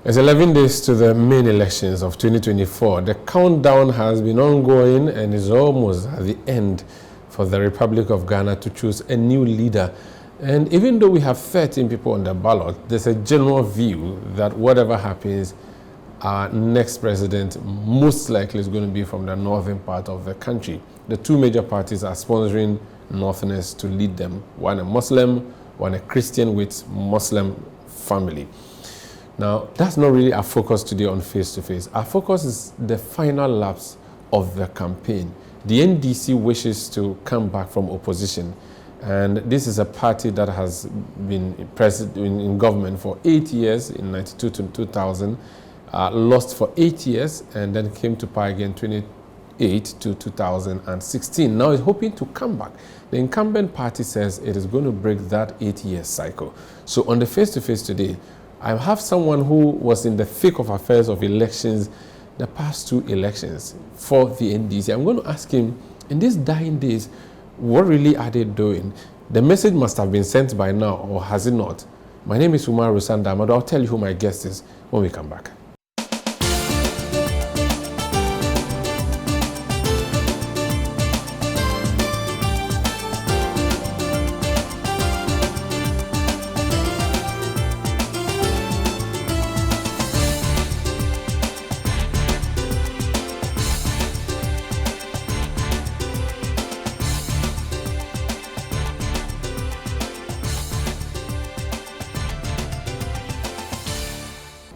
It's 11 days to the main elections of 2024. The countdown has been ongoing and is almost at the end for the Republic of Ghana to choose a new leader. And even though we have 13 people on the ballot, there's a general view that whatever happens, our next president most likely is going to be from the northern part of the country. The two major parties are sponsoring Northerners to lead them. One a Muslim, one a Christian with Muslim family. Now, that's not really our focus today on face-to-face. Our focus is the final laps of the campaign. The NDC wishes to come back from opposition. And this is a party that has been in government for 8 years, in 92 to 2000, lost for 8 years, and then came to power again 28 to 2016. Now it's hoping to come back. The incumbent party says it is going to break that 8-year cycle. So on the face-to-face today, I have someone who was in the thick of affairs of elections, the past two elections for the NDC. I'm going to ask him, in these dying days, what really are they doing? The message must have been sent by now, or has it not? My name is Umaru, Sanda, Amadu. I'll tell you who my guest is when we come back.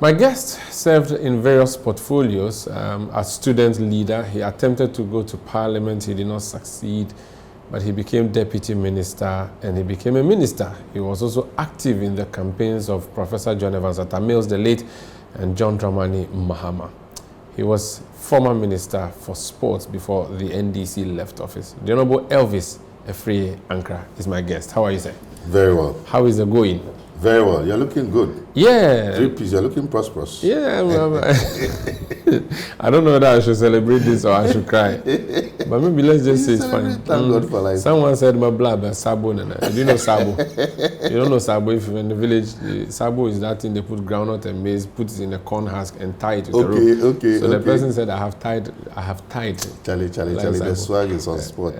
My guest served in various portfolios as student leader. He attempted to go to parliament. He did not succeed, but he became deputy minister and he became a minister. He was also active in the campaigns of Professor John Evans Atta Mills, the late, and John Dramani Mahama. He was former minister for sports before the NDC left office. The Honorable Elvis Afriyie Ankrah is my guest. How are you, sir? Very well. How is it going? Very well. You're looking good. Yeah. 3 Ps. You're looking prosperous. Yeah. I don't know whether I should celebrate this or I should cry. But maybe let's just say it's fine. Thank God for life. Someone said my blood, Sabo. Do you know Sabo? You don't know Sabo. If you're in the village, Sabo is that thing they put groundnut and maize, put it in a corn husk and tie it with a rope. So the person said, I have tied. Charlie. The swag is on spot.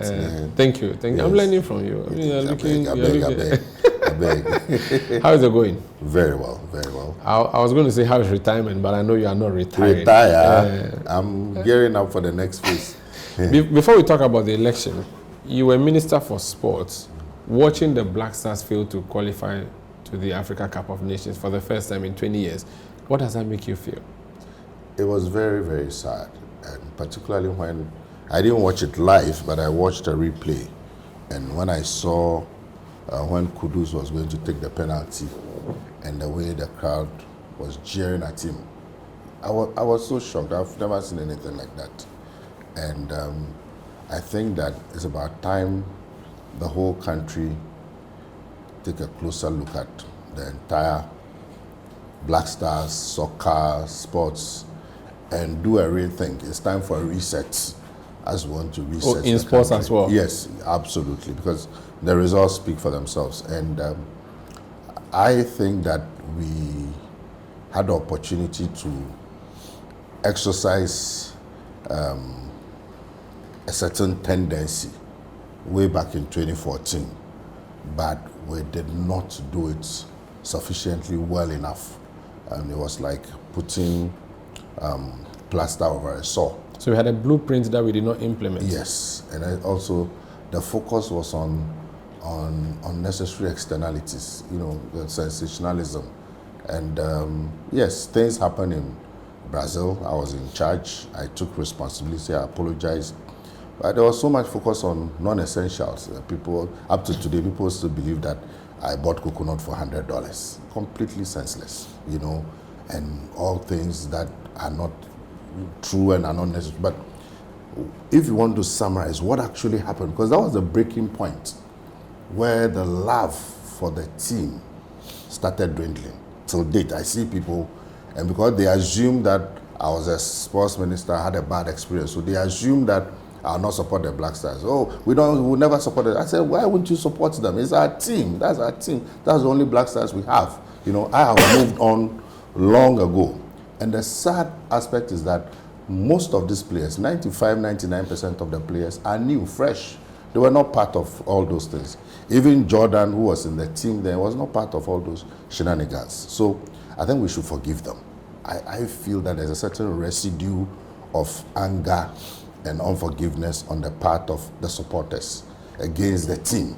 Thank you. Yes. I'm learning from you. I mean, I beg. How is it going? Very well. I was going to say how is retirement, but I know you are not retired. I'm gearing up for the next phase. Before we talk about the election, you were Minister for Sports, watching the Black Stars fail to qualify to the Africa Cup of Nations for the first time in 20 years. What does that make you feel? It was very, very sad, and particularly when I didn't watch it live, but I watched a replay, and when I saw when Kudus was going to take the penalty and the way the crowd was jeering at him, I was so shocked. I've never seen anything like that. And I think that it's about time the whole country take a closer look at the entire Black Stars, soccer, sports, and do a rethink. It's time for a reset, as we want to reset. In sports as well? Yes, absolutely, because the results speak for themselves. And I think that we had the opportunity to exercise a certain tendency way back in 2014, but we did not do it sufficiently well enough. And it was like putting plaster over a sore. So we had a blueprint that we did not implement. Yes, and also the focus was on unnecessary externalities, the sensationalism. And yes, things happened in Brazil. I was in charge. I took responsibility. I apologized. But there was so much focus on non-essentials. People, up to today, people still believe that I bought coconut for $100. Completely senseless, and all things that are not true and are not necessary. But if you want to summarize what actually happened, because that was the breaking point where the love for the team started dwindling. Till date, I see people, and because they assume that I was a sports minister, I had a bad experience, so they assume that I'll not support the Black Stars. Oh, we'll never support it. I said, why wouldn't you support them? It's our team. That's our team. That's the only Black Stars we have. I have moved on long ago. And the sad aspect is that most of these players, 95-99% of the players are new, fresh. They were not part of all those things. Even Jordan, who was in the team then, was not part of all those shenanigans. So I think we should forgive them. I feel that there's a certain residue of anger and unforgiveness on the part of the supporters against the team,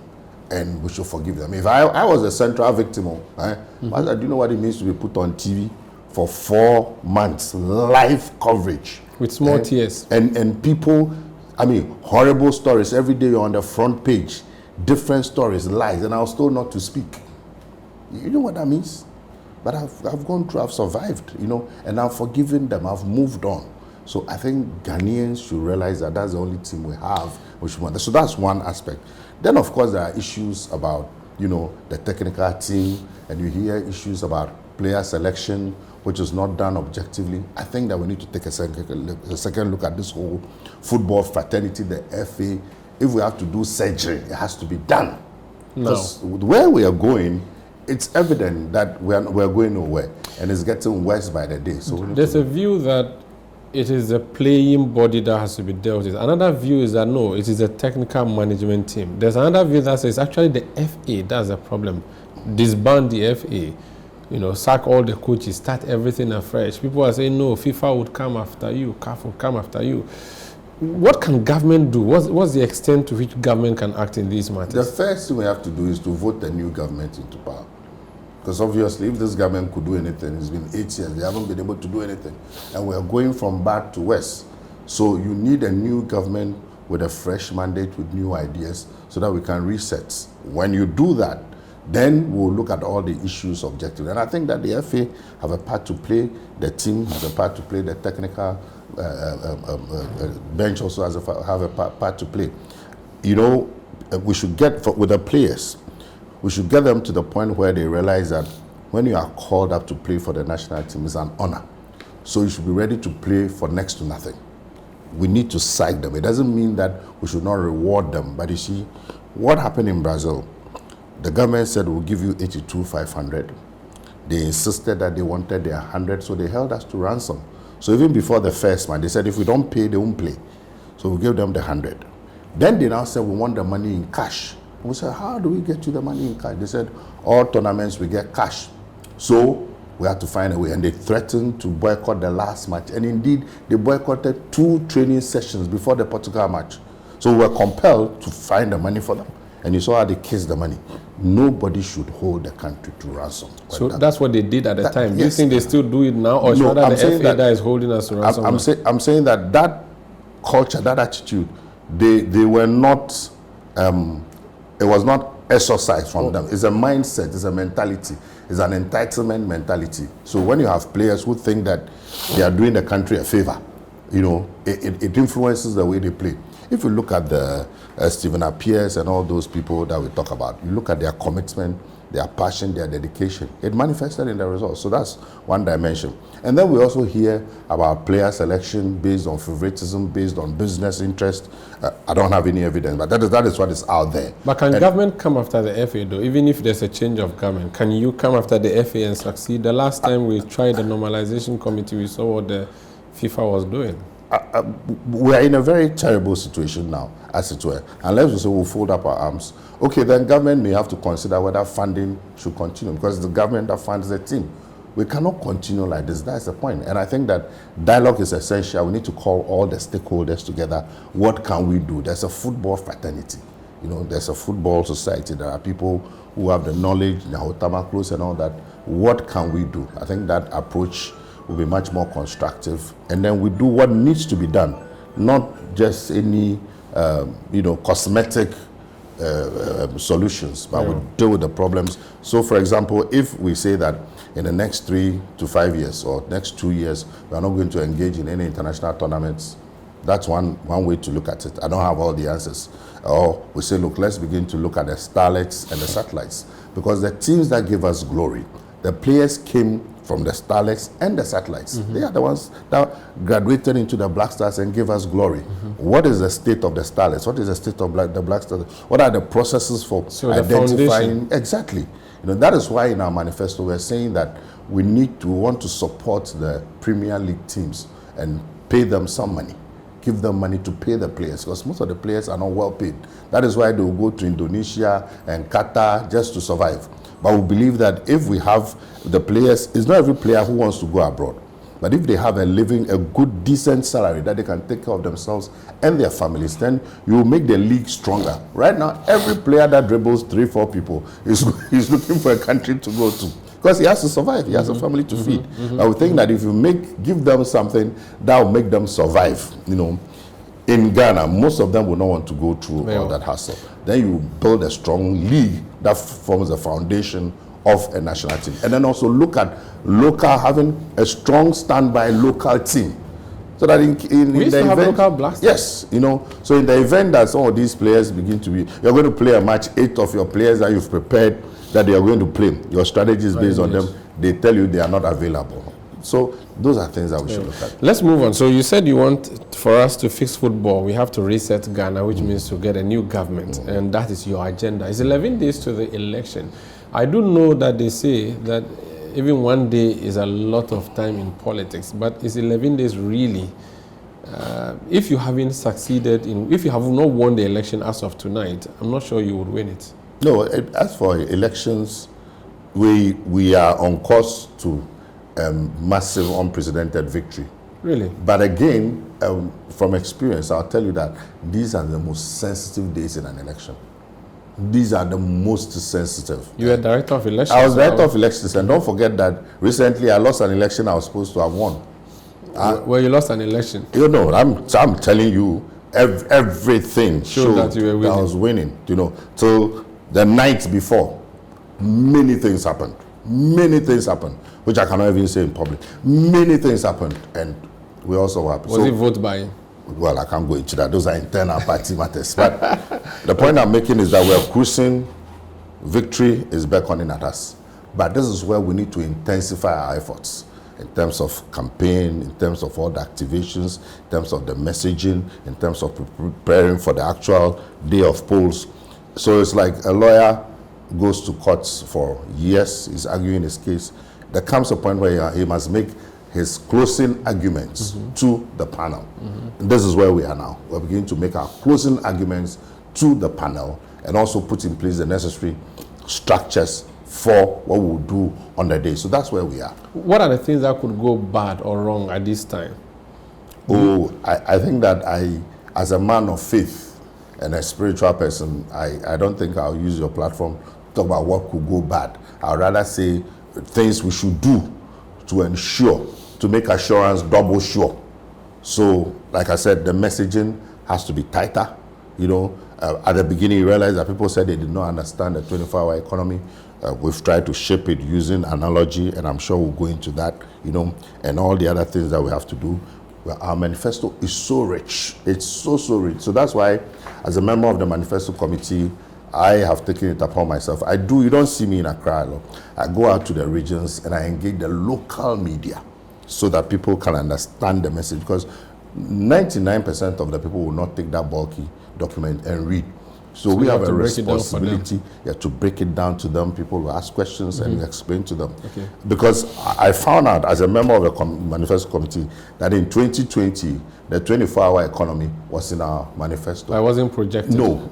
and we should forgive them. If I was a central victim, do you know what it means to be put on TV for 4 months, live coverage? With small tears. And people, I mean, horrible stories. Every day you're on the front page, different stories, lies, and I was told not to speak. You know what that means? But I've gone through, I've survived, you know, and I've forgiven them, I've moved on. So I think Ghanaians should realize that that's the only team we have. So that's one aspect. Then, of course, there are issues about, you know, the technical team, and you hear issues about player selection, which is not done objectively. I think that we need to take a second look at this whole football fraternity, the FA. If we have to do surgery, it has to be done. Because where we are going, it's evident that we're going nowhere, and it's getting worse by the day. So there's a view that it is the playing body that has to be dealt with. Another view is that no, it is a technical management team. There's another view that says actually the FA, that's the problem. Disband the FA, you know, sack all the coaches, start everything afresh. People are saying no, FIFA would come after you, CAF would come after you. What can government do? What's the extent to which government can act in these matters? The first thing we have to do is to vote the new government into power. Because obviously, if this government could do anything, it's been 8 years, they haven't been able to do anything. And we're going from bad to worse. So you need a new government with a fresh mandate, with new ideas, so that we can reset. When you do that, then we'll look at all the issues objectively. And I think that the FA have a part to play, the team has a part to play, the technical bench also have a part to play. You know, we should get, with the players, we should get them to the point where they realize that when you are called up to play for the national team, it's an honor. So you should be ready to play for next to nothing. We need to psych them. It doesn't mean that we should not reward them. But you see, what happened in Brazil, the government said we'll give you 82,500. They insisted that they wanted their 100, so they held us to ransom. So even before the first man, they said if we don't pay, they won't play. So we gave them the 100. Then they now said we want the money in cash. We said, how do we get you the money in cash? They said, all tournaments we get cash. So we had to find a way. And they threatened to boycott the last match. And indeed, they boycotted 2 training sessions before the Portugal match. So we were compelled to find the money for them. And you saw how they kissed the money. Nobody should hold the country to ransom. So that's what they did at the time. Do you Yes. think they still do it now? Or No, should the FA that is holding us to ransom? I'm saying that culture, that attitude, they were not... it was not exercised from them. It's a mindset, it's a mentality, it's an entitlement mentality. So when you have players who think that they are doing the country a favor, you know, it influences the way they play. If you look at the Stephen Appiers and all those people that we talk about, you look at their commitment, their passion, their dedication, it manifested in the results. So that's one dimension. And then we also hear about player selection based on favoritism, based on business interest. I don't have any evidence, but that is what is out there. But can government come after the FA though? Even if there's a change of government, can you come after the FA and succeed? The last time we tried the normalization committee, we saw what the FIFA was doing. We are in a very terrible situation now, as it were. Unless we say we'll fold up our arms, okay, then government may have to consider whether funding should continue, because it's the government that funds the team. We cannot continue like this. That's the point. And I think that dialogue is essential. We need to call all the stakeholders together. What can we do? There's a football fraternity. You know, there's a football society. There are people who have the knowledge, the Hotama close and all that. What can we do? I think that approach will be much more constructive. And then we do what needs to be done, not just any, cosmetic solutions, but we deal with the problems. So, for example, if we say that in the next 3 to 5 years or next 2 years, we are not going to engage in any international tournaments, that's one way to look at it. I don't have all the answers. Or we say, look, let's begin to look at the starlets and the satellites, because the teams that give us glory, the players came from the starlets and the satellites. They are the ones that graduated into the Black Stars and gave us glory. What is the state of the starlets? What is the state of the Black Stars? What are the processes for identifying? Exactly. that is why in our manifesto we're saying that we want to support the Premier League teams and pay them some money. Give them money to pay the players, because most of the players are not well paid. That is why they will go to Indonesia and Qatar just to survive. But we believe that if we have the players, it's not every player who wants to go abroad. But if they have a good, decent salary that they can take care of themselves and their families, then you will make the league stronger. Right now, every player that dribbles 3-4 people is looking for a country to go to, because he has to survive. He has a family to feed. I would think that if you give them something that will make them survive, in Ghana, most of them will not want to go through all that hassle. Then you build a strong league that forms the foundation of a national team. And then also look at having a strong standby local team. So that in we used the to have event, local blasters. Yes, so in the event that some of these players begin to be, you're going to play a match, 8 of your players that you've prepared that they are going to play. Your strategy is based on them. They tell you they are not available. So those are things that we should look at. Let's move on. So you said you want for us to fix football, we have to reset Ghana, which means to get a new government, and that is your agenda. It's 11 days to the election. I do know that they say that even one day is a lot of time in politics, but it's 11 days really. If you haven't succeeded if you have not won the election as of tonight, I'm not sure you would win it. No, as for elections, we are on course to massive, unprecedented victory. Really? But again, from experience, I'll tell you that these are the most sensitive days in an election. These are the most sensitive. You were director of elections? I was director of elections, and don't forget that recently I lost an election I was supposed to have won. Well, you lost an election. I'm telling you, everything showed that you were winning. I was winning. So the night before, many things happened. Many things happened, which I cannot even say in public. Many things happened, and we also were happy. Was it vote buying? Well, I can't go into that. Those are internal party matters. But the point I'm making is that we're cruising. Victory is beckoning at us. But this is where we need to intensify our efforts in terms of campaign, in terms of all the activations, in terms of the messaging, in terms of preparing for the actual day of polls. So it's like a lawyer goes to courts for years, he's arguing his case. There comes a point where he must make his closing arguments to the panel. And this is where we are now. We're beginning to make our closing arguments to the panel and also put in place the necessary structures for what we'll do on the day. So that's where we are. What are the things that could go bad or wrong at this time? I think that as a man of faith and a spiritual person, I don't think I'll use your platform to talk about what could go bad. I'd rather say things we should do to ensure, to make assurance double sure. So, like I said, the messaging has to be tighter. At the beginning, you realize that people said they did not understand the 24-hour economy. We've tried to shape it using analogy, and I'm sure we'll go into that, and all the other things that we have to do. Well, our manifesto is so rich. It's so rich. So that's why, as a member of the manifesto committee, I have taken it upon myself. You don't see me in Accra alone. I go out to the regions and I engage the local media so that people can understand the message, because 99% of the people will not take that bulky document and read. So we have a responsibility to break it down to them. People will ask questions and we explain to them. Okay. Because I found out as a member of the manifesto committee that in 2020, the 24-hour economy was in our manifesto. I wasn't projected. No,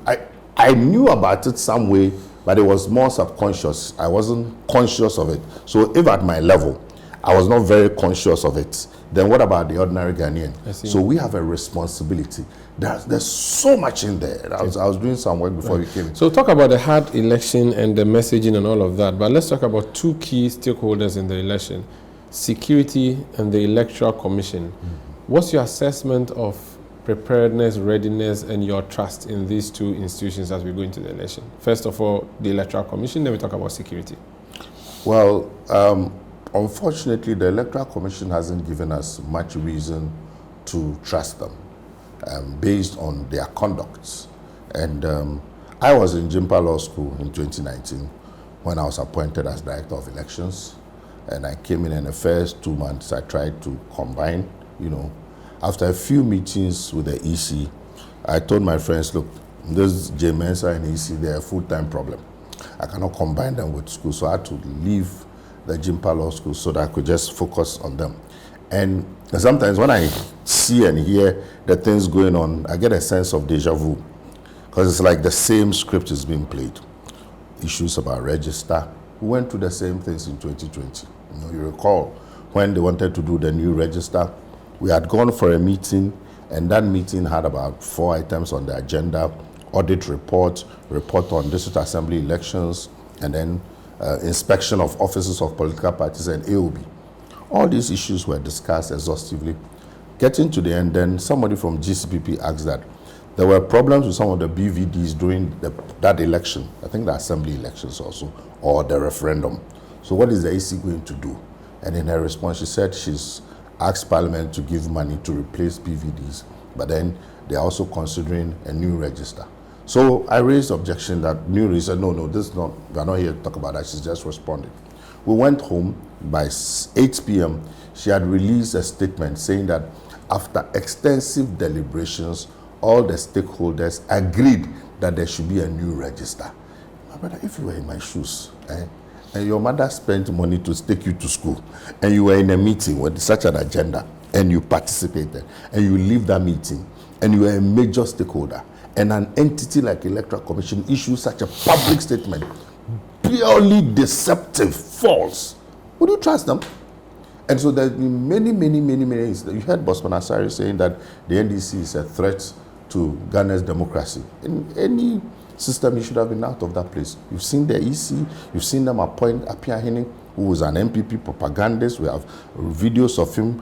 I knew about it some way, but it was more subconscious. I wasn't conscious of it. So if at my level, I was not very conscious of it, then what about the ordinary Ghanaian? So we have a responsibility. There's so much in there. I was doing some work before you came in. So talk about the hard election and the messaging and all of that, but let's talk about two key stakeholders in the election, security and the Electoral Commission. What's your assessment of preparedness, readiness, and your trust in these two institutions as we go into the election? First of all, the Electoral Commission, then we talk about security. Well, unfortunately, the Electoral Commission hasn't given us much reason to trust them based on their conducts. And I was in Jimpa Law School in 2019 when I was appointed as Director of Elections. And I came in the first 2 months, I tried to combine, After a few meetings with the EC, I told my friends, look, this J Mensa and EC, they're a full-time problem. I cannot combine them with school. So I had to leave the Jimpa Law School so that I could just focus on them. And sometimes when I see and hear the things going on, I get a sense of deja vu, because it's like the same script is being played. Issues about register. We went through the same things in 2020. You recall when they wanted to do the new register, we had gone for a meeting, and that meeting had about 4 items on the agenda: audit report on district assembly elections, and then inspection of offices of political parties and AOB. All these issues were discussed exhaustively. Getting to the end, then somebody from GCPP asked that there were problems with some of the BVDs during that election, I think the assembly elections also, or the referendum. So what is the AC going to do? And in her response, she said she's asked Parliament to give money to replace BVDs, but then they're also considering a new register. So I raised objection that new register, no, this is not, we're not here to talk about that, she's just responded. We went home. By 8 p.m., she had released a statement saying that after extensive deliberations, all the stakeholders agreed that there should be a new register. My brother, if you were in my shoes, and your mother spent money to take you to school, and you were in a meeting with such an agenda, and you participated, and you leave that meeting, and you were a major stakeholder, and an entity like Electoral Commission issues such a public statement, purely deceptive, false, would you trust them? And so there's been many. You heard Bosman Asari saying that the NDC is a threat to Ghana's democracy. In any system, he should have been out of that place. You've seen the EC, you've seen them appoint Apia Hene, who was an MPP propagandist. We have videos of him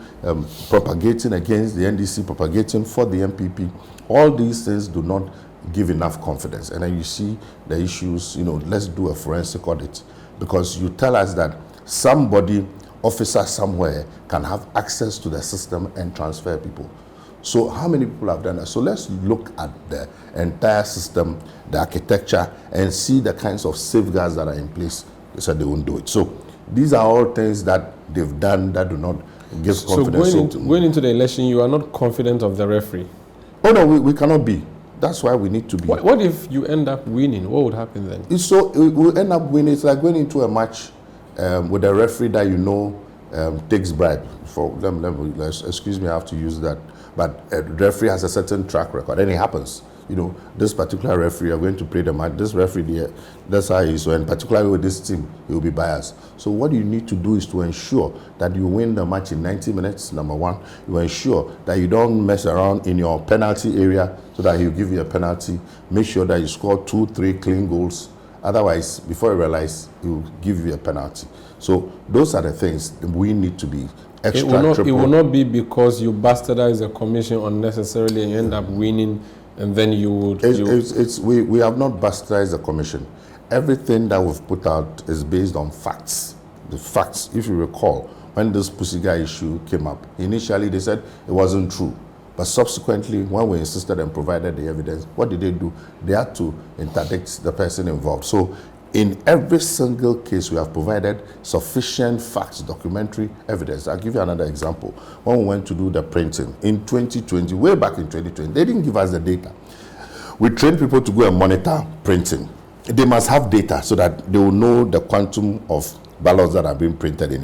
propagating against the NDC, propagating for the MPP. All these things do not give enough confidence. And then you see the issues, let's do a forensic audit. Because you tell us that somebody, officer somewhere, can have access to the system and transfer people. So how many people have done that? So let's look at the entire system, the architecture, and see the kinds of safeguards that are in place. They said they won't do it. So these are all things that they've done that do not give confidence. So going into the election, you are not confident of the referee? Oh no, we cannot be. That's why we need to be. What if you end up winning? What would happen then? So we'll end up winning. It's like going into a match with a referee that takes bribe. Excuse me, I have to use that. But a referee has a certain track record, and it happens. This particular referee are going to play the match. This referee, that's how he is. So, and particularly with this team, he will be biased. So what you need to do is to ensure that you win the match in 90 minutes, number one. You ensure that you don't mess around in your penalty area so that he'll give you a penalty. Make sure that you score 2-3 clean goals. Otherwise, before you realize, he'll give you a penalty. So those are the things that we need to be extra. It will not be because you bastardize the commission unnecessarily and end up winning, and then you would... We have not bastardized the commission. Everything that we've put out is based on facts. The facts, if you recall, when this Pussy Guy issue came up, initially they said it wasn't true. But subsequently, when we insisted and provided the evidence, what did they do? They had to interdict the person involved. So in every single case, we have provided sufficient facts, documentary evidence. I'll give you another example. When we went to do the printing in 2020, way back in 2020, they didn't give us the data. We trained people to go and monitor printing. They must have data so that they will know the quantum of ballots that are being printed in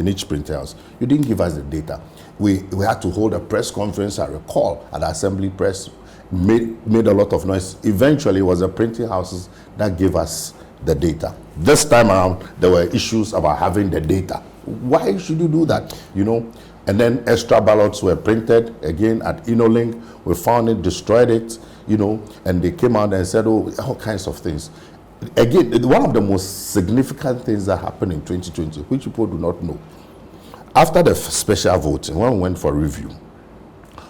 each printer house. You didn't give us the data. We had to hold a press conference, I recall, at the Assembly Press, made a lot of noise. Eventually, it was the printing houses that gave us the data. This time around, there were issues about having the data. Why should you do that? And then extra ballots were printed again at InnoLink. We found it, destroyed it, and they came out and said, all kinds of things. Again, one of the most significant things that happened in 2020, which people do not know. After the special voting, when we went for review,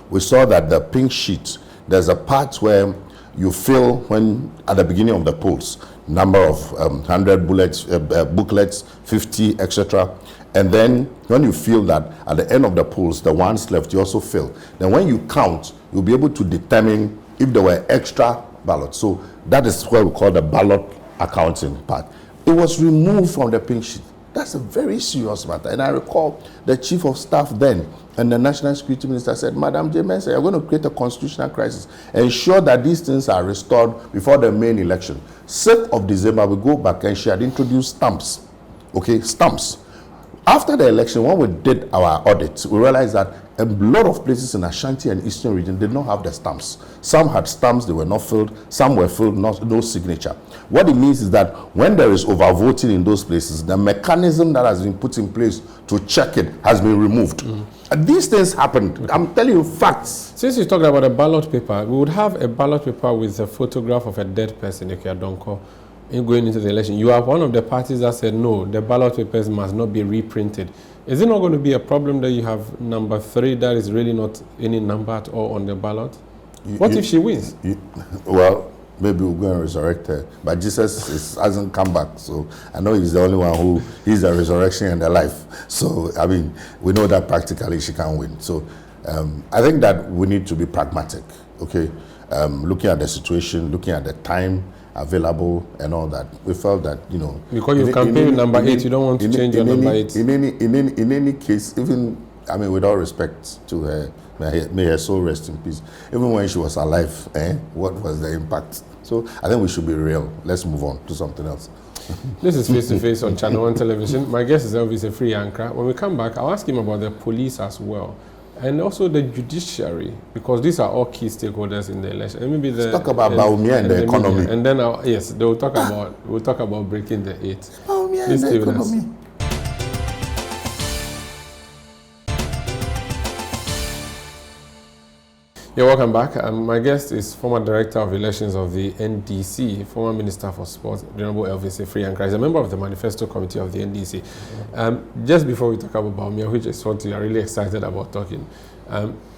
we saw that the pink sheet, there's a part where you fill when at the beginning of the polls, number of 100 booklets, 50, etc. And then when you feel that at the end of the polls, the ones left, you also fill. Then when you count, you'll be able to determine if there were extra ballots. So that is what we call the ballot accounting part. It was removed from the pink sheet. That's a very serious matter. And I recall the chief of staff then and the national security minister said, Madam J. Mensah, you're going to create a constitutional crisis. Ensure that these things are restored before the main election. 6th of December, we go back and she had introduced stamps. Okay, stamps. After the election, when we did our audit, we realized that a lot of places in Ashanti and Eastern region did not have the stamps. Some had stamps, they were not filled. Some were filled, no signature. What it means is that when there is overvoting in those places, the mechanism that has been put in place to check it has been removed. And these things happened. Okay. I'm telling you facts. Since you're talking about a ballot paper, we would have a ballot paper with a photograph of a dead person, going into the election. You are one of the parties that said, no, the ballot papers must not be reprinted. Is it not going to be a problem that you have number 3 that is really not any number at all on the ballot? What if she wins? Well, maybe we're going to resurrect her. But Jesus hasn't come back. So I know he's the only one who is the resurrection and the life. So, I mean, we know that practically she can win. So I think that we need to be pragmatic, okay? Looking at the situation, looking at the time available and all that, we felt that, you know, because you've campaigned number 8, you don't want to change your number 8. In any case, even, I mean, with all respect to her, may her soul rest in peace. Even when she was alive, what was the impact? So I think we should be real. Let's move on to something else. This is Face to Face on ChannelOne television. My guest is Elvis Ankrah. When we come back, I'll ask him about the police as well, and also the judiciary, because these are all key stakeholders in the election. And maybe let's talk about Baumia and the economy. Media. And then, yes, we'll talk about breaking the 8. Baumia and the economy. Yeah, welcome back. My guest is former Director of Elections of the NDC, former Minister for Sports, Honorable Elvis Ankrah. He's a member of the Manifesto Committee of the NDC. Just before we talk about Baumia, which is what we are really excited about talking,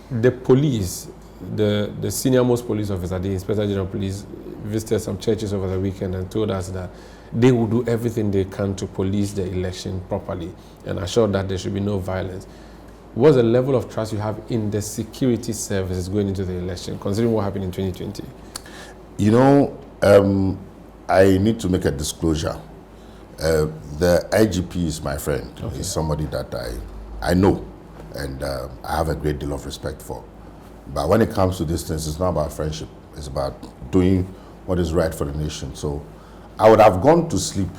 the police, the senior-most police officer, the Inspector General of Police, visited some churches over the weekend and told us that they will do everything they can to police the election properly and assure that there should be no violence. What's the level of trust you have in the security services going into the election, considering what happened in 2020? You know, I need to make a disclosure. The IGP is my friend. Okay. He's somebody that I know and I have a great deal of respect for. But when it comes to these things, it's not about friendship. It's about doing what is right for the nation. So I would have gone to sleep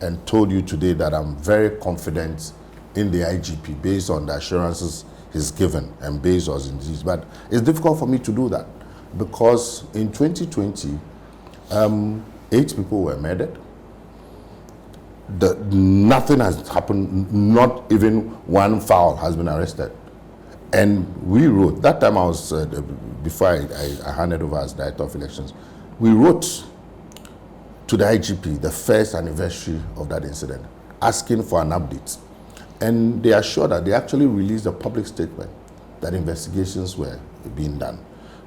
and told you today that I'm very confident in the IGP based on the assurances he's given and based on his. But it's difficult for me to do that because in 2020, 8 people were murdered. Nothing has happened, not even one foul has been arrested. And we wrote, that time I was, before I handed over as Director of Elections, we wrote to the IGP the first anniversary of that incident, asking for an update. And they assured that they actually released a public statement that investigations were being done.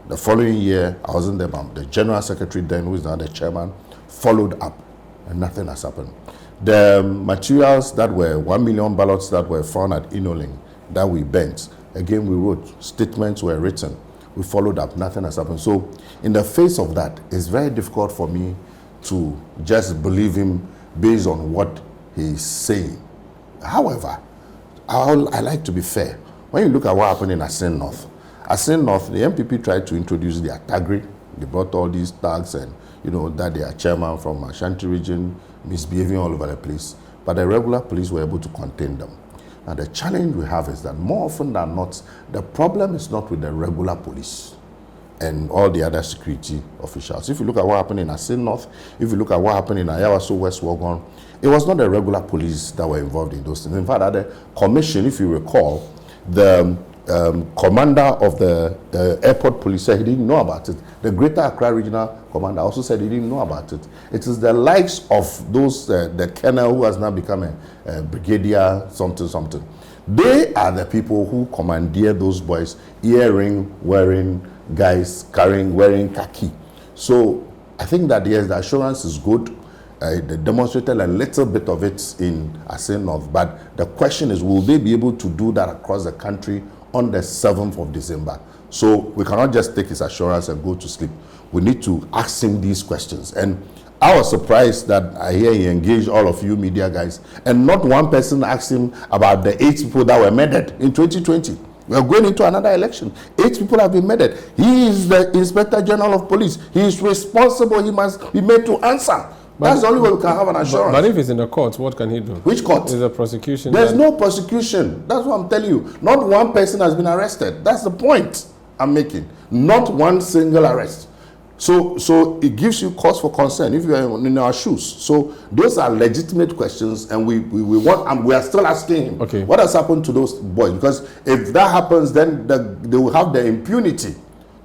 The following year, I wasn't there, but the General Secretary then, who is now the Chairman, followed up, and nothing has happened. The materials that were 1 million ballots that were found at Inoling that we bent, again we wrote, statements were written, we followed up, nothing has happened. So in the face of that, it's very difficult for me to just believe him based on what he's saying. However, I like to be fair. When you look at what happened in Asin North, the MPP tried to introduce the Atagri. They brought all these tags and, you know, that they are chairman from Ashanti region, misbehaving all over the place. But the regular police were able to contain them. Now the challenge we have is that more often than not, the problem is not with the regular police and all the other security officials. If you look at what happened in Asin North, if you look at what happened in Ayawaso West Wagon, it was not the regular police that were involved in those things. In fact, at the commission, if you recall, the commander of the airport police said he didn't know about it. The Greater Accra Regional Commander also said he didn't know about it. It is the likes of those, the colonel who has now become a brigadier, something. They are the people who commandeer those boys, earring wearing guys, wearing khaki. So I think that yes, the assurance is good. They demonstrated a little bit of it in Asin North, but the question is, will they be able to do that across the country on the 7th of December? So we cannot just take his assurance and go to sleep. We need to ask him these questions. And I was surprised that I hear he engaged all of you media guys, and not one person asked him about the 8 people that were murdered in 2020. We are going into another election. 8 people have been murdered. He is the Inspector General of Police. He is responsible. He must be made to answer. That's the only way we can have an assurance. But if it's in the courts, what can he do? Which court? There's a prosecution. There's no prosecution. That's what I'm telling you. Not one person has been arrested. That's the point I'm making. Not one single arrest. So it gives you cause for concern if you are in our shoes. So those are legitimate questions, and we want, and we are still asking him, okay, what has happened to those boys? Because if that happens, then they will have the impunity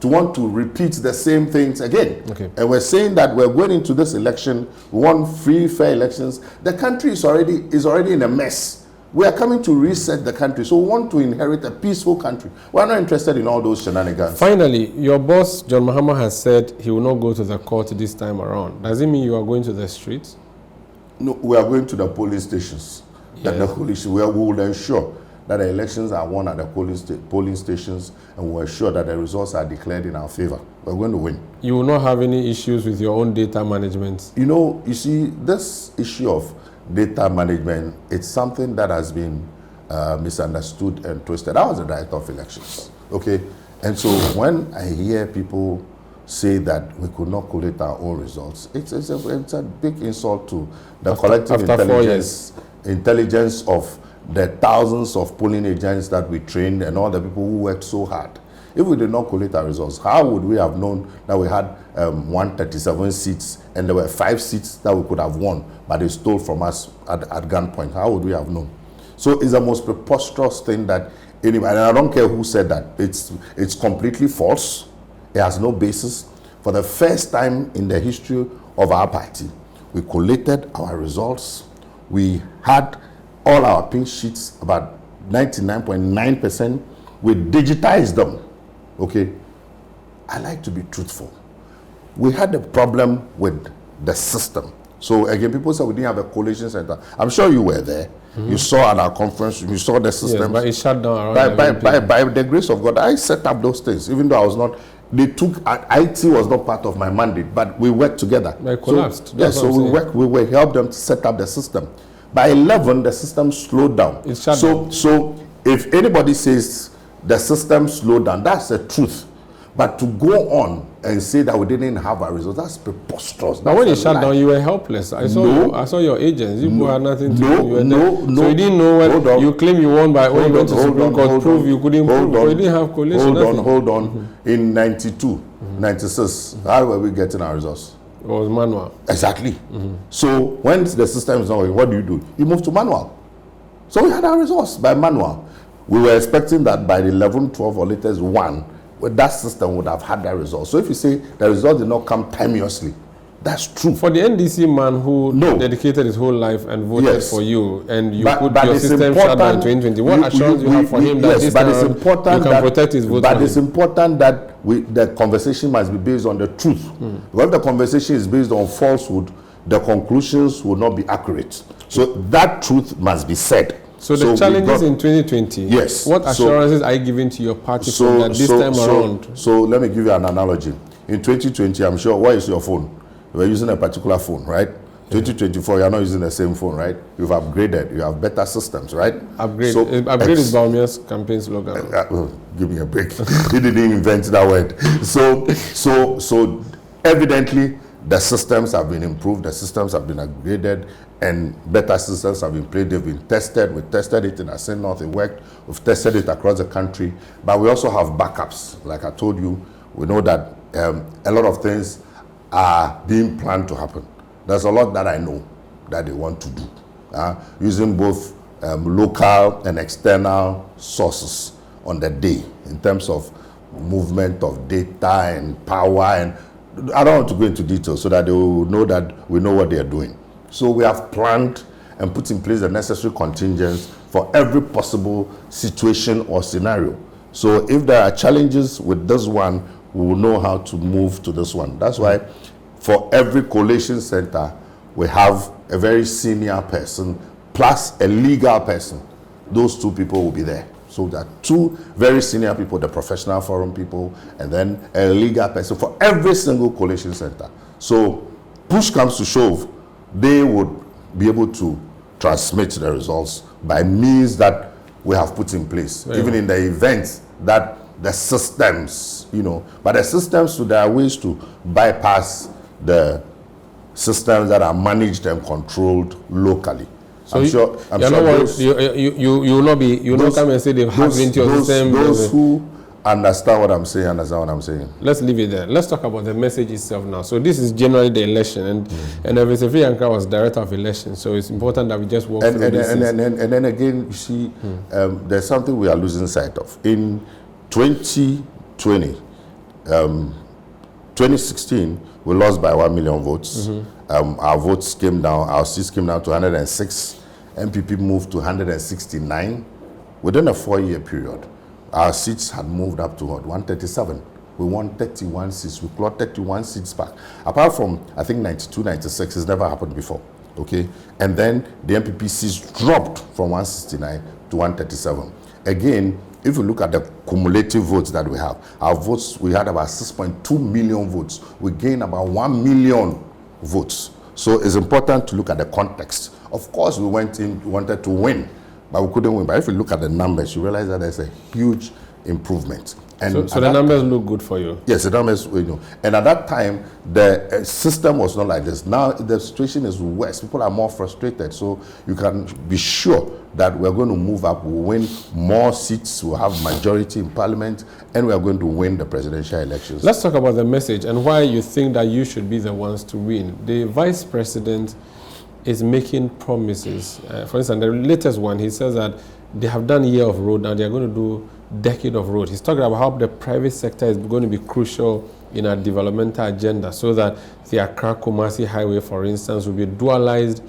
to want to repeat the same things again. Okay. And we're saying that we're going into this election, we want free, fair elections. The country is already in a mess. We are coming to reset the country, so we want to inherit a peaceful country. We're not interested in all those shenanigans. Finally, your boss, John Mahama, has said he will not go to the court this time around. Does it mean you are going to the streets? No, we are going to the polling stations. Yes. And the coalition, we will ensure that the elections are won at the polling stations, and we'll ensure that the results are declared in our favor. We're going to win. You will not have any issues with your own data management? You see, this issue of data management, it's something that has been misunderstood and twisted. I was the director of elections, okay? And so when I hear people say that we could not collate our own results, it's a big insult to the collective intelligence of the thousands of polling agents that we trained and all the people who worked so hard. If we did not collate our results, how would we have known that we had 137 seats and there were 5 seats that we could have won, but they stole from us at gunpoint? How would we have known? So it's the most preposterous thing that anybody, and I don't care who said that, it's completely false. It has no basis. For the first time in the history of our party, we collated our results. We had all our pink sheets, about 99.9%. We digitized them. Okay, I like to be truthful. We had a problem with the system. So again, people say we didn't have a collation center. I'm sure you were there. Mm-hmm. You saw at our conference, you saw the system. Yes, but it shut down around by the grace of God, I set up those things, even though I was not. IT was not part of my mandate, but we worked together. They collapsed. So we helped them to set up the system. By 11, the system slowed down. It shut down. So if anybody says the system slowed down, that's the truth. But to go on and say that we didn't have our results, that's preposterous. But when it shut down, you were helpless. I saw your agents. You had nothing to do. So you didn't know when you claim you won by when you went to Supreme Court, prove you couldn't prove. So you didn't have coalition. Hold on. Mm-hmm. In 92, 96, how were we getting our results? It was manual. Exactly. Mm-hmm. So when the system is not working, what do? You move to manual. So we had our results by manual. We were expecting that by the 11, 12 or latest 1, that system would have had that result. So if you say the result did not come timeously, that's true. For the NDC man who dedicated his whole life and voted for you, and you put your system shut down in 2020, what assurance you have for him that this time you can protect his vote? But it's important that the conversation must be based on the truth. Because if the conversation is based on falsehood, the conclusions will not be accurate. So that truth must be said. So the challenges in 2020, yes. What assurances are you giving to your party that this time around? So let me give you an analogy. In 2020, I'm sure, what is your phone? We're using a particular phone, right? 2024, you're not using the same phone, right? You've upgraded. You have better systems, right? Upgrade is Baumia's campaign slogan. Give me a break. He didn't invent that word. So evidently, the systems have been improved. The systems have been upgraded. And better systems have been played. They've been tested. We tested it in Ascent North. It worked. We've tested it across the country. But we also have backups. Like I told you, we know that a lot of things are being planned to happen. There's a lot that I know that they want to do, using both local and external sources on the day in terms of movement of data and power. And I don't want to go into details so that they will know that we know what they are doing. So we have planned and put in place the necessary contingents for every possible situation or scenario. So if there are challenges with this one, we will know how to move to this one. That's why for every collation center, we have a very senior person plus a legal person. Those 2 people will be there. So there are 2 very senior people, the professional forum people, and then a legal person for every single collation center. So push comes to shove, they would be able to transmit the results by means that we have put in place, even in the event that the systems, but the systems, so there are ways to bypass the systems that are managed and controlled locally. So you will not come and say they've hacked into your system. Those who understand what I'm saying, Let's leave it there. Let's talk about the message itself now. So this is generally the election, and Elvis Ankrah was director of elections, so it's important that we just walk through this. And then again, you see, there's something we are losing sight of. In 2020, 2016, we lost by 1 million votes. Our votes came down, our seats came down to 106. MPP moved to 169. Within a 4-year period, our seats had moved up to 137. We won 31 seats. We clawed 31 seats back. Apart from, I think, 92, 96, it's never happened before. Okay? And then the MPP seats dropped from 169 to 137. Again, if you look at the cumulative votes that we have, our votes, we had about 6.2 million votes. We gained about 1 million votes. So it's important to look at the context. Of course, we wanted to win, but we couldn't win. But if you look at the numbers, you realize that there's a huge improvement. And so the numbers look good for you? Yes, the numbers, And at that time, the system was not like this. Now the situation is worse. People are more frustrated. So you can be sure that we're going to move up. We'll win more seats. We'll have majority in parliament. And we're going to win the presidential elections. Let's talk about the message and why you think that you should be the ones to win. The vice president is making promises. For instance, the latest one, he says that they have done a year of road, now they're going to do decade of road. He's talking about how the private sector is going to be crucial in our developmental agenda, so that the Accra-Kumasi highway, for instance, will be dualized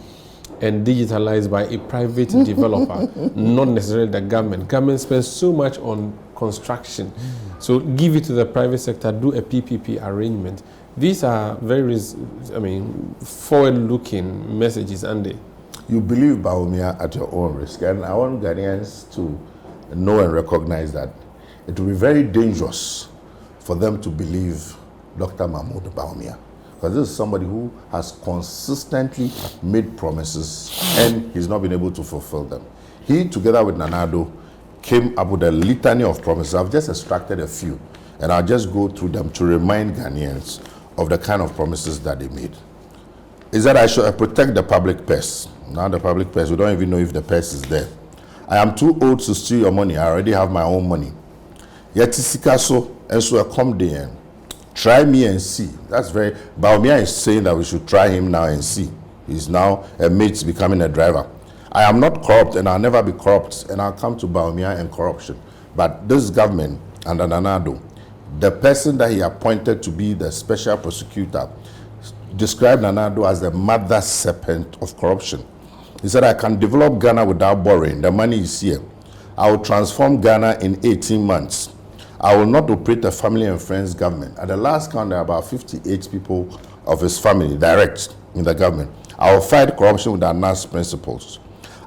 and digitalized by a private developer, not necessarily the government. Government spends so much on construction. So give it to the private sector, do a PPP arrangement. These are very, forward-looking messages, aren't they? You believe Bawumia at your own risk. And I want Ghanaians to know and recognize that it will be very dangerous for them to believe Dr. Mahmoud Bawumia. Because this is somebody who has consistently made promises and he's not been able to fulfill them. He, together with Nanado, came up with a litany of promises. I've just extracted a few, and I'll just go through them to remind Ghanaians of the kind of promises that they made. Is that I should protect the public purse. Now the public purse, we don't even know if the purse is there. I am too old to steal your money. I already have my own money. Yet Sikaso, and so I come there. Try me and see. That's very, Bawumia is saying that we should try him now and see. He's now a mate becoming a driver. I am not corrupt and I'll never be corrupt, and I'll come to Bawumia and corruption. But this government under Nanado, the person that he appointed to be the special prosecutor, described Nanado as the mother serpent of corruption. He said, I can develop Ghana without borrowing. The money is here. I will transform Ghana in 18 months. I will not operate a family and friends government. At the last count, there are about 58 people of his family direct in the government. I will fight corruption with advanced principles.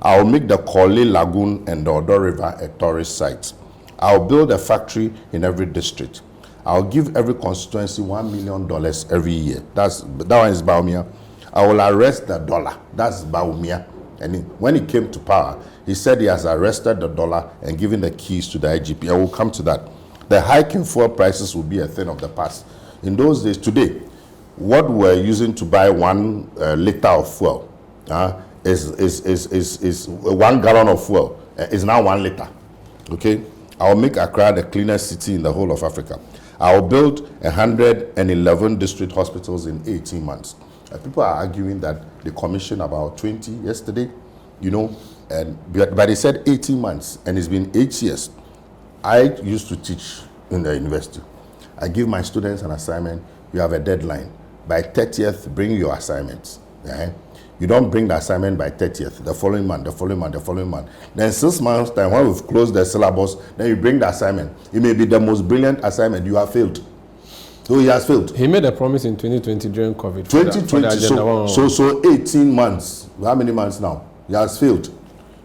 I will make the Korle Lagoon and the Odo River a tourist site. I will build a factory in every district. I will give every constituency $1 million every year. That one is Bawumia. I will arrest the dollar. That's Bawumia. And when he came to power, he said he has arrested the dollar and given the keys to the IGP. I will come to that. The hike in fuel prices will be a thing of the past. In those days, today, what we're using to buy 1 liter of fuel is 1 gallon of fuel is now 1 liter. Okay? I will make Accra the cleanest city in the whole of Africa. I will build 111 district hospitals in 18 months. People are arguing that they commissioned about 20 yesterday, but they said 18 months, and it's been 8 years. I used to teach in the university. I give my students an assignment. You have a deadline. By 30th, bring your assignments. You don't bring the assignment by 30th, the following month. Then 6 months time, when we've closed the syllabus, then you bring the assignment. It may be the most brilliant assignment. You have failed. So he has failed. He made a promise in 2020 during COVID. 2020, so 18 months. How many months now? He has failed.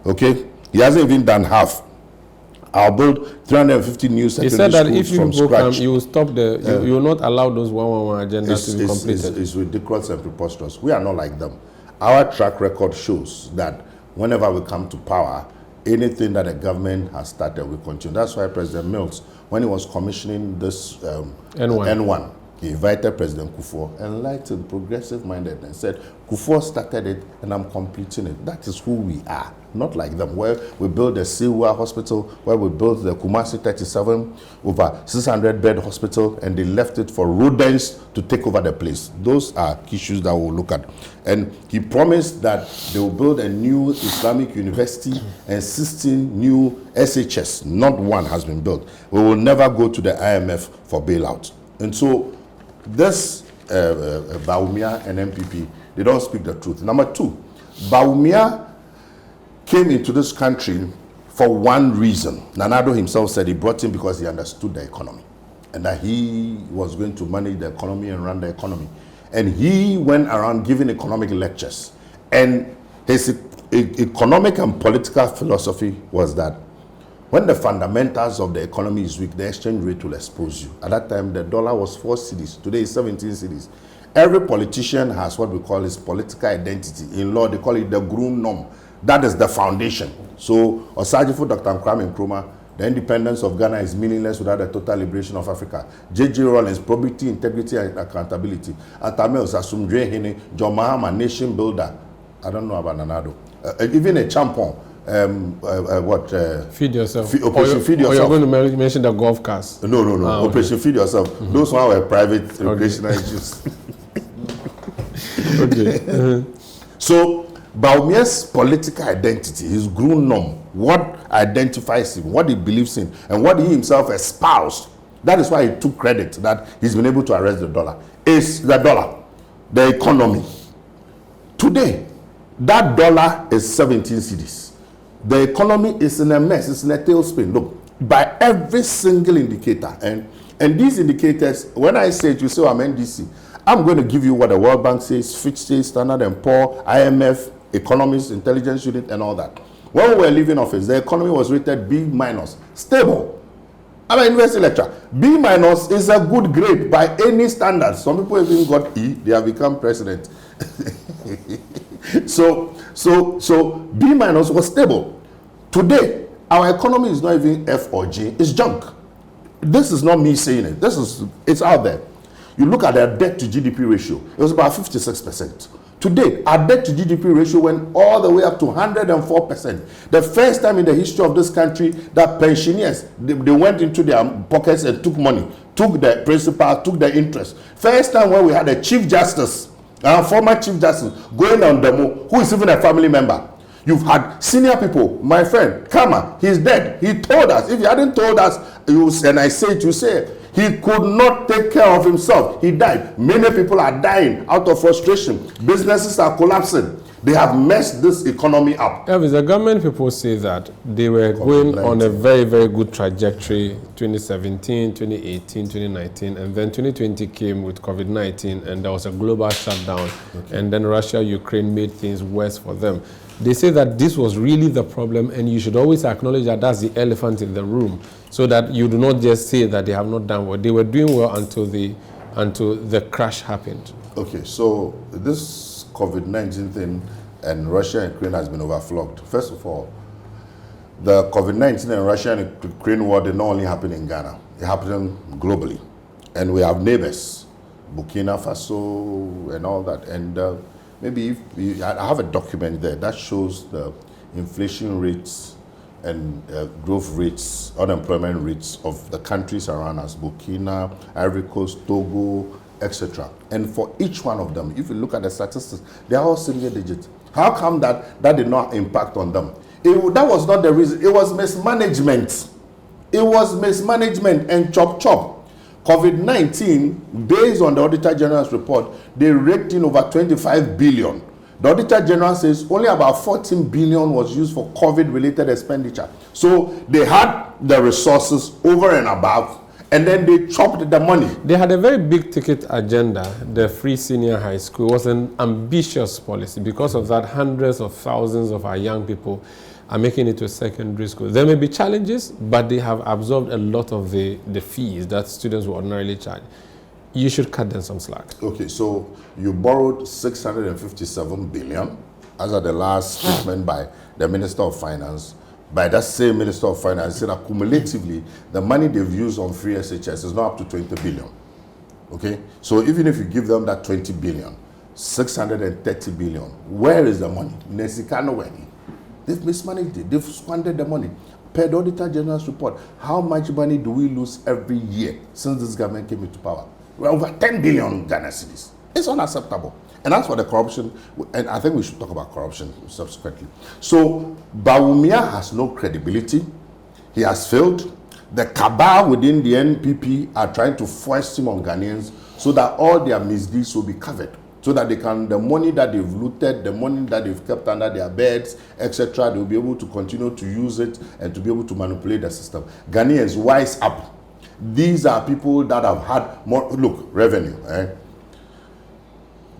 Okay? He hasn't even done half. I'll build 350 new secondary schools. He said that if you from people scratch. come, you will stop you will not allow those 111 agendas to be completed. It's ridiculous and preposterous. We are not like them. Our track record shows that whenever we come to power, anything that the government has started, we continue. That's why President Mills, when he was commissioning this N1, he invited President Kufuor, enlightened, progressive-minded, and said, Kufuor started it, and I'm completing it. That is who we are, not like them, where we built the Siwa Hospital, where we built the Kumasi 37, over 600-bed hospital, and they left it for rodents to take over the place. Those are issues that we'll look at. And he promised that they will build a new Islamic university and 16 new SHS. Not one has been built. We will never go to the IMF for bailout. And so this Bawumia and MPP, they don't speak the truth. Number two, Bawumia came into this country for one reason. Nanado himself said he brought him because he understood the economy and that he was going to manage the economy and run the economy. And he went around giving economic lectures. And his economic and political philosophy was that when the fundamentals of the economy is weak, the exchange rate will expose you. At that time, the dollar was 4 cedis. Today, it's 17 cedis. Every politician has what we call his political identity. In law, they call it the groom norm. That is the foundation. So, Osajifo Dr. Ankrah, the independence of Ghana is meaningless without the total liberation of Africa. J.J. Rollins, probity, integrity, and accountability. Atamel Sasumdre Hene, John Mahama, nation builder. I don't know about Nanado. Even a champon. Feed yourself. Operation Feed Yourself. Or you're going to mention the golf cars. No. Operation okay. Feed Yourself. Those one were private recreational issues. Okay. So, Bawumia's political identity, his grown norm, what identifies him, what he believes in, and what he himself espoused, that is why he took credit that he's been able to arrest the dollar, is the dollar, the economy. Today, that dollar is 17 cedis. The economy is in a mess, it's in a tailspin. Look, by every single indicator, and these indicators, when I say it, you say, I'm NDC, I'm going to give you what the World Bank says, Fitch says, Standard & Poor, IMF, Economist, Intelligence Unit, and all that. When we were leaving office, the economy was rated B-, stable. I'm a university lecturer. B- is a good grade by any standard. Some people even got E, they have become president. So B- was stable. Today, our economy is not even F or G, it's junk. This is not me saying it. It's out there. You look at our debt to GDP ratio, it was about 56%. Today, our debt to GDP ratio went all the way up to 104%. The first time in the history of this country that pensioners, they went into their pockets and took money, took the principal, took the interest. First time when we had a Chief Justice, our former Chief Justice, going on demo, who is even a family member. You've had senior people, my friend, Kama, he's dead. He told us, if he hadn't told us, and I say it, you say it, he could not take care of himself. He died. Many people are dying out of frustration. Businesses are collapsing. They have messed this economy up. Elvis, the government people say that they were going on a very, very good trajectory 2017, 2018, 2019, and then 2020 came with COVID-19, and there was a global shutdown, and then Russia, Ukraine made things worse for them. They say that this was really the problem, and you should always acknowledge that that's the elephant in the room, so that you do not just say that they have not done well. They were doing well until the crash happened. Okay, so this COVID-19 thing and Russia and Ukraine has been overflogged. First of all, the COVID-19 and Russia and Ukraine war did not only happen in Ghana, it happened globally. And we have neighbors, Burkina Faso and all that. And maybe I have a document there that shows the inflation rates and growth rates, unemployment rates of the countries around us, Burkina, Ivory Coast, Togo, etc. And for each one of them, if you look at the statistics, they are all single digit. How come that did not impact on them? That was not the reason. It was mismanagement. It was mismanagement and chop. COVID-19, based on the Auditor General's report, they raked in over 25 billion. The Auditor General says only about 14 billion was used for COVID-related expenditure. So they had the resources over and above, and then they chopped the money. They had a very big ticket agenda. The free senior high school was an ambitious policy. Because of that, hundreds of thousands of our young people are making it to a secondary school. There may be challenges, but they have absorbed a lot of the fees that students would ordinarily charge. You should cut them some slack. Okay, so you borrowed 657 billion, as at the last statement by the Minister of Finance. By that same Minister of Finance, said that cumulatively, the money they've used on free SHS is not up to 20 billion. Okay, so even if you give them that 20 billion, 630 billion, where is the money? They've mismanaged it. They've squandered the money. Per the Auditor General's report, how much money do we lose every year since this government came into power? We're over 10 billion Ghana cedis. It's unacceptable. And as for the corruption, and I think we should talk about corruption subsequently. So, Bawumia has no credibility. He has failed. The cabal within the NPP are trying to force him on Ghanaians so that all their misdeeds will be covered. So that they can, the money that they've looted, the money that they've kept under their beds, etc., they'll be able to continue to use it and to be able to manipulate the system. Ghanaians, wise up. These are people that have had more, look, revenue.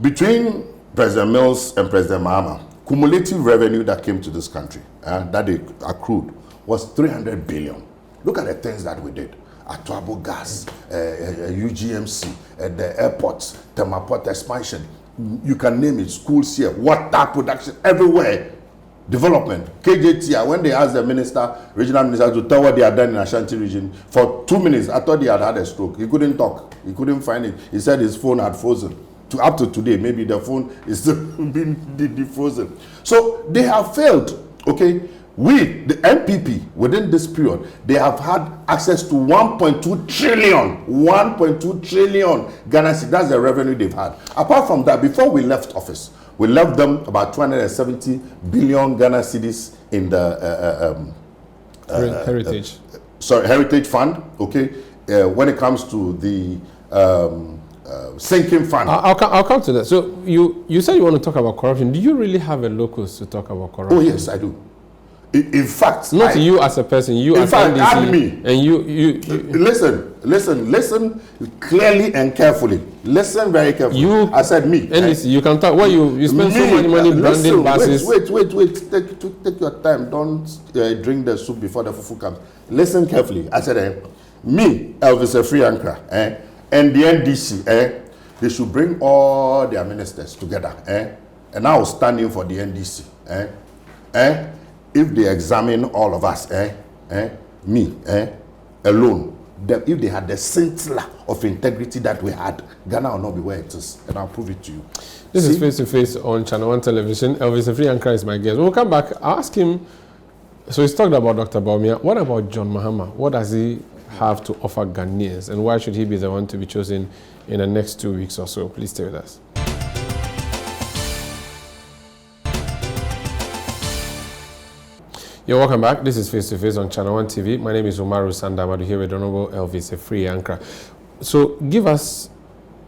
Between President Mills and President Mahama, cumulative revenue that came to this country, that they accrued, was 300 billion. Look at the things that we did. Atuabo Gas, UGMC, the airports, Temaport expansion, you can name it, schools here, water production, everywhere. Development. KJT, when they asked the minister, regional minister, to tell what they had done in Ashanti region, for 2 minutes, I thought he had had a stroke. He couldn't talk. He couldn't find it. He said his phone had frozen. Up to today, maybe the phone is still being defrozen. So they have failed, okay? We, the NPP, within this period, they have had access to 1.2 trillion Ghana cedis. That's the revenue they've had. Apart from that, before we left office, we left them about 270 billion Ghana cedis in the Heritage. Heritage Fund, okay? When it comes to the sinking fund. I'll come to that. So you said you want to talk about corruption. Do you really have a locus to talk about corruption? Oh, yes, I do. In fact, not you as a person. You in as fact, add NDC, me. and you listen clearly and carefully. Listen very carefully. I said me. NDC, you can talk. What you spend so much money branding buses. Wait. Take your time. Don't drink the soup before the fufu comes. Listen carefully. I said me, Elvis Afriyie Ankrah, and the NDC, they should bring all their ministers together, and I was standing for the NDC, if they examine all of us, me, alone, if they had the scintilla of integrity that we had, Ghana will not be where it is, and I'll prove it to you. This is Face to Face on ChannelOne television. Elvis Afriyie Ankrah is my guest. When we come back, I'll ask him. So he's talked about Dr. Bawumia. What about John Mahama? What does he have to offer Ghanaians, and why should he be the one to be chosen in the next 2 weeks or so? Please stay with us. You're welcome back. This is Face to Face on ChannelOne TV. My name is Umaru, Sanda, Amadu here with Honorable Elvis Afriyie Ankrah. So give us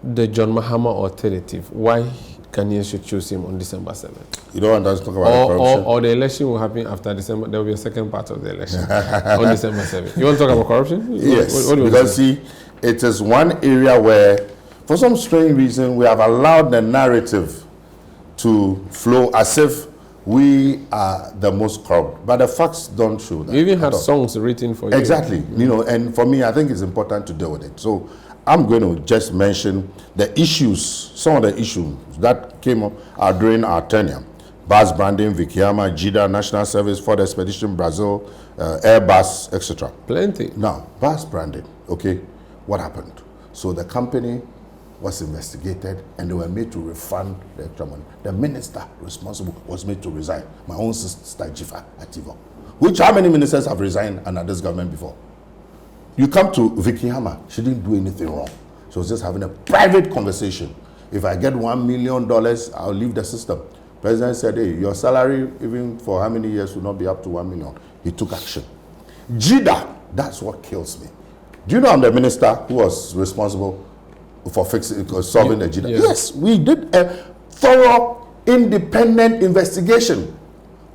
the John Mahama alternative. Why Ghanaians should choose him on December 7th? You don't want us to talk about corruption? Or the election will happen after December. There will be a second part of the election on December 7th. You want to talk about corruption? Yes, what do you because see, it is one area where, for some strange reason, we have allowed the narrative to flow as if we are the most corrupt, but the facts don't show that. You even have songs written for you. Exactly, and for me, I think it's important to deal with it. So I'm going to just mention the issues, some of the issues that came up during our tenure. Bus branding, Vikiama, JIDA, National Service, Ford Expedition, Brazil, Airbus, etc. Plenty. Now, bus branding, okay, what happened? So the company was investigated and they were made to refund the extra money. The minister responsible was made to resign. My own sister, Jifa Ativo. How many ministers have resigned under this government before? You come to Vikiama, she didn't do anything wrong. She was just having a private conversation. If I get $1 million, I'll leave the system. President said, hey, your salary, even for how many years, will not be up to 1 million. He took action. JIDA, that's what kills me. Do you know I'm the minister who was responsible for solving the JIDA? Yeah. Yes, we did a thorough, independent investigation.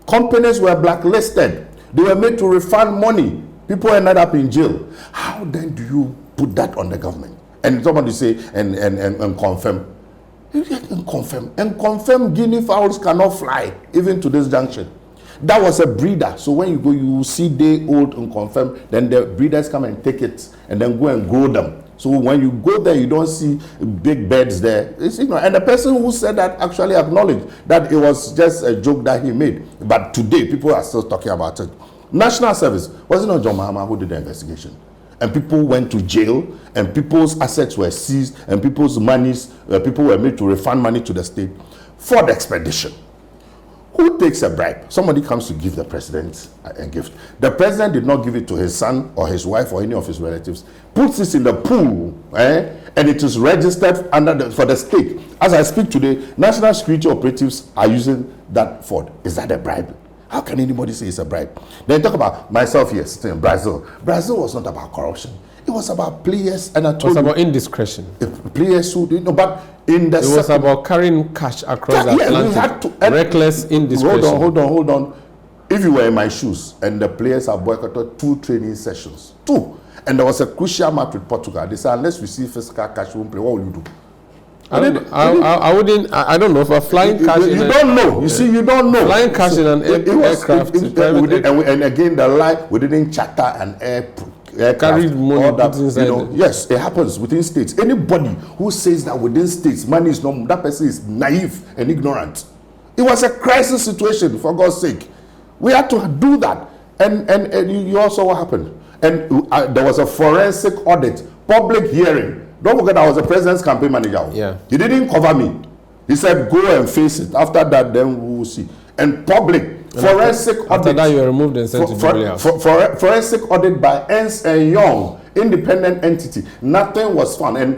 Companies were blacklisted. They were made to refund money. People ended up in jail. How then do you put that on the government? And somebody say, and confirm. And confirm Guinea fowls cannot fly, even to this junction. That was a breeder. So when you go, you see day old and confirm, then the breeders come and take it and then go and grow them. So when you go there, you don't see big birds there. It's, you know, and the person who said that actually acknowledged that it was just a joke that he made. But today, people are still talking about it. National Service, was it not John Mahama who did the investigation? And people went to jail, and people's assets were seized, and people's monies, people were made to refund money to the state for the expedition. Who takes a bribe? Somebody comes to give the president a gift. The president did not give it to his son or his wife or any of his relatives. Puts it in the pool, and it is registered under for the state. As I speak today, national security operatives are using that fund. Is that a bribe? How can anybody say it's a bribe? Then talk about myself here sitting in Brazil. Brazil was not about corruption. It was about players, and it was about indiscretion. Players who, you know, but in the it was about carrying cash across the Atlantic. We had to, reckless indiscretion. Hold on. If you were in my shoes and the players have boycotted 2 training sessions, 2, and there was a crucial match with Portugal, they said unless we see physical cash, we won't play. What will you do? I don't know, for flying cash. You don't know. You see, you don't know. Flying cash in an aircraft. And again, the lie, we didn't charter an aircraft. Carried money that, inside, you know, yes, it happens within states. Anybody who says that within states money is not, that person is naive and ignorant. It was a crisis situation, for God's sake. We had to do that. And you also what happened. And there was a forensic audit, public hearing. Don't forget, I was the president's campaign manager. Yeah. He didn't cover me. He said, go and face it. After that, then we will see. And public forensic audit. After that, you were removed and sent to Jubilee House. Forensic audit by Ernst & Young, independent entity. Nothing was found. And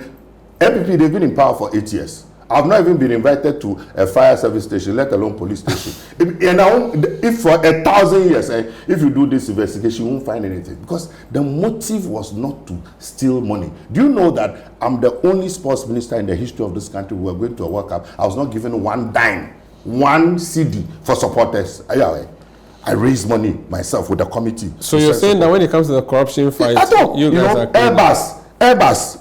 MPP, they've been in power for 8 years. I've not even been invited to a fire service station, let alone police station. If for 1,000 years, if you do this investigation, you won't find anything. Because the motive was not to steal money. Do you know that I'm the only sports minister in the history of this country who were going to a World Cup? I was not given one dime, one CD for supporters. I raised money myself with the committee. So you're saying that when it comes to the corruption fight, you guys are Airbus,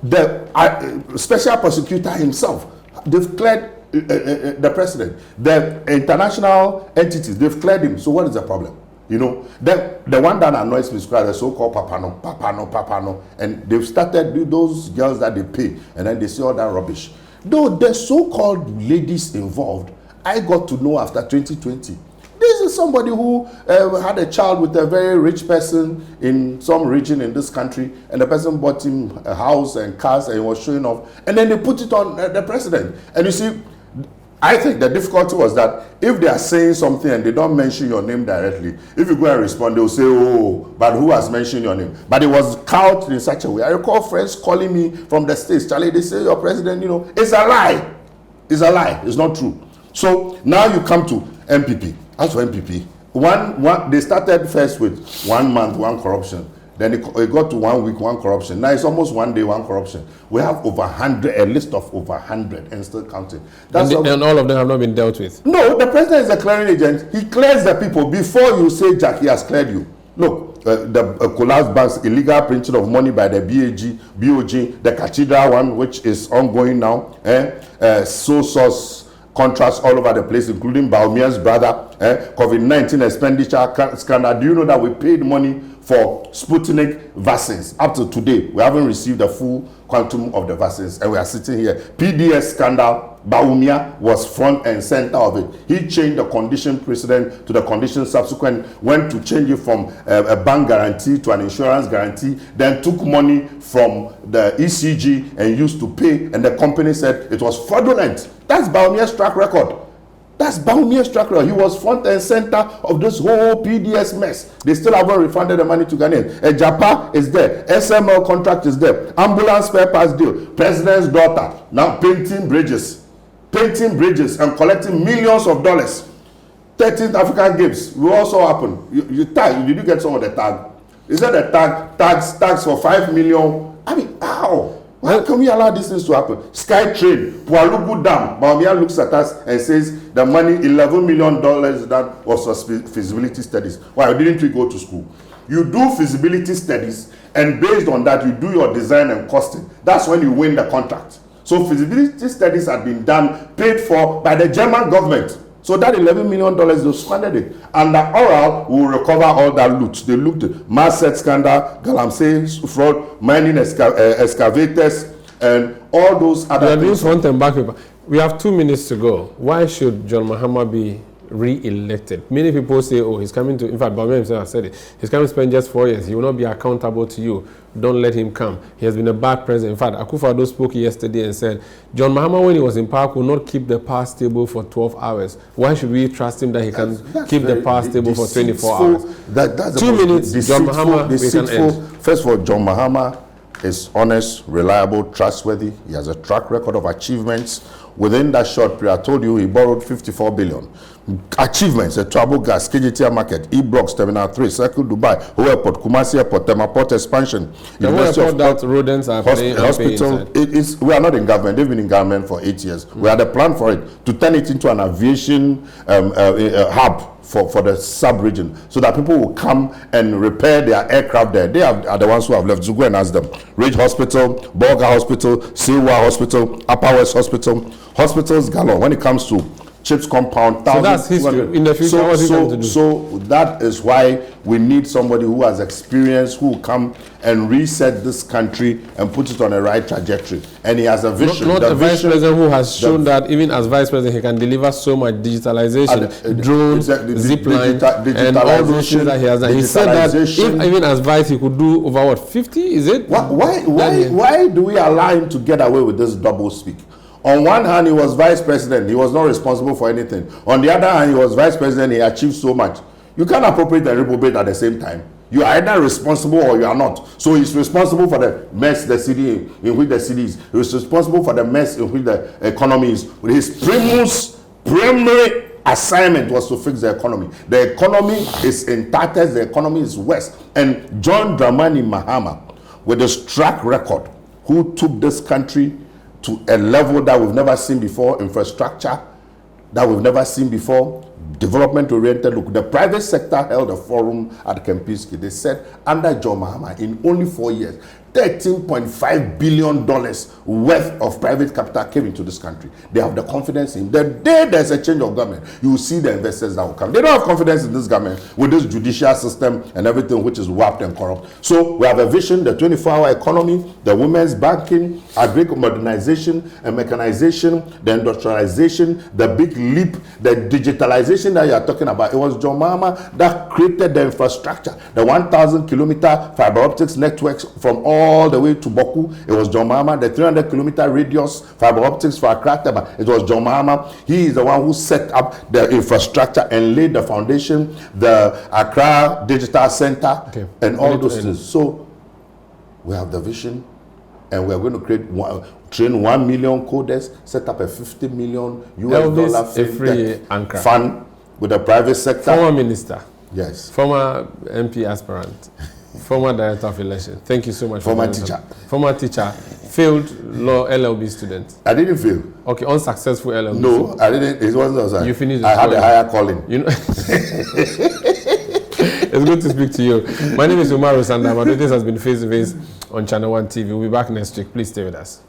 the special prosecutor himself, they've cleared the president. The international entities, they've cleared him. So what is the problem? You know, the one that annoys me is the so-called Papano, and they've started those girls that they pay, and then they say all that rubbish. Though the so-called ladies involved, I got to know after 2020. This is somebody who had a child with a very rich person in some region in this country, and the person bought him a house and cars and he was showing off, and then they put it on the president. And you see, I think the difficulty was that if they are saying something and they don't mention your name directly, if you go and respond, they'll say, oh, but who has mentioned your name? But it was couched in such a way. I recall friends calling me from the States, Charlie, they say your president, you know, it's a lie. It's a lie. It's not true. So now you come to MPP. As for MPP, they started first with 1 month, 1 corruption. Then it got to 1 week, 1 corruption. Now it's almost 1 day, 1 corruption. We have over 100, a list of over 100 and still counting. And all of them have not been dealt with? No, the president is a clearing agent. He clears the people. Before you say, Jack, he has cleared you. Look, the collapsed banks, illegal printing of money by the BOG, the Cathedral one, which is ongoing now, sole source contracts all over the place, including Baumia's brother, COVID-19 expenditure scandal. Do you know that we paid money for Sputnik vaccines? Up to today, we haven't received the full quantum of the vaccines, and we are sitting here. PDS scandal, Baumia was front and center of it. He changed the condition precedent to the condition subsequent, went to change it from a bank guarantee to an insurance guarantee, then took money from the ECG and used to pay, and the company said it was fraudulent. That's Baumia's track record. That's Baumia's track record. He was front and center of this whole PDS mess. They still haven't refunded the money to Ghanaians. A Japa is there. SML contract is there. Ambulance spare parts deal. President's daughter now painting bridges and collecting millions of dollars. 13th African Games will also happen. You tag. Did you get some of the tag? Is that the tags for 5 million? I mean, how? Why can we allow these things to happen? Sky Train, Pualugu Dam. Baumia looks at us and says the money, $11 million that was for feasibility studies. Why didn't we go to school? You do feasibility studies, and based on that, you do your design and costing. That's when you win the contract. So feasibility studies have been done, paid for by the German government. So that $11 million, they squandered it. And the oral will recover all that loot. They looked at Marset scandal, Galamsey fraud, mining excavators, and all those other things. We are doing front and back paper. We have 2 minutes to go. Why should John Mahama be re-elected? Many people say, oh, he's coming to, in fact, Bami himself has said it, he's coming to spend just 4 years. He will not be accountable to you. Don't let him come. He has been a bad president. In fact, Akufo-Addo spoke yesterday and said, John Mahama, when he was in power, could not keep the power stable for 12 hours. Why should we trust him that he can keep the power stable for 24 hours? That's 2 minutes, John Mahama, we can end. First of all, John Mahama is honest, reliable, trustworthy. He has a track record of achievements. Within that short period, I told you he borrowed 54 billion. Achievements, a travel gas, KGTR market, E-Blocks, Terminal 3, Circle Dubai, Ho Airport, Kumasi Airport, Temaport expansion. The University of that rodents are playing hospital. We are not in government. They've been in government for 8 years. We had a plan for it to turn it into an aviation hub for the sub-region, so that people will come and repair their aircraft there. They are the ones who have left. So go and ask them. Ridge Hospital, Bolga Hospital, Siwa Hospital, Upper West Hospital, hospitals galore. When it comes to Chips compound, so that's history. In the future, what is going to do? So that is why we need somebody who has experience, who will come and reset this country and put it on a right trajectory. And he has a vision. Not a vice president who has shown that even as vice president he can deliver so much digitalization, drones, zip line, and all those things that he has done. He said that if, even as vice he could do over what, 50? Is it? Why do we allow him to get away with this double speak? On one hand, he was vice president. He was not responsible for anything. On the other hand, he was vice president. He achieved so much. You can't appropriate and reprobate at the same time. You are either responsible or you are not. So he's responsible for the mess the city in which the city is. He's responsible for the mess in which the economy is. His primary assignment was to fix the economy. The economy is in tatters. The economy is worse. And John Dramani Mahama, with his track record, who took this country to a level that we've never seen before, infrastructure that we've never seen before, development-oriented look. The private sector held a forum at Kempinski. They said under John Mahama, in only 4 years, $13.5 billion worth of private capital came into this country. They have the confidence in. The day there's a change of government, you will see the investors that will come. They don't have confidence in this government with this judicial system and everything which is warped and corrupt. So we have a vision, the 24-hour economy, the women's banking, agri modernization and mechanization, the industrialization, the big leap, the digitalization that you are talking about. It was John Mahama that created the infrastructure, the 1,000-kilometer fiber optics networks from all the way to Boku. It was John Mahama. The 300-kilometer radius fiber optics for Ankrah. It was John Mahama. He is the one who set up the infrastructure and laid the foundation, the Accra Digital Center, and all those things. So we have the vision, and we are going to train 1 million coders, set up a $50 million Elvis fund with the private sector. Former minister. Yes. Former MP aspirant. Former director of election. Thank you so much. Former teacher. Former teacher. Failed law LLB student. I didn't fail. Okay, unsuccessful LLB. No, student. I didn't. It wasn't outside. You finished. I had a higher calling. You know. It's good to speak to you. My name is Umaru Sanda. Amadu. This has been Face to Face on ChannelOne TV. We'll be back next week. Please stay with us.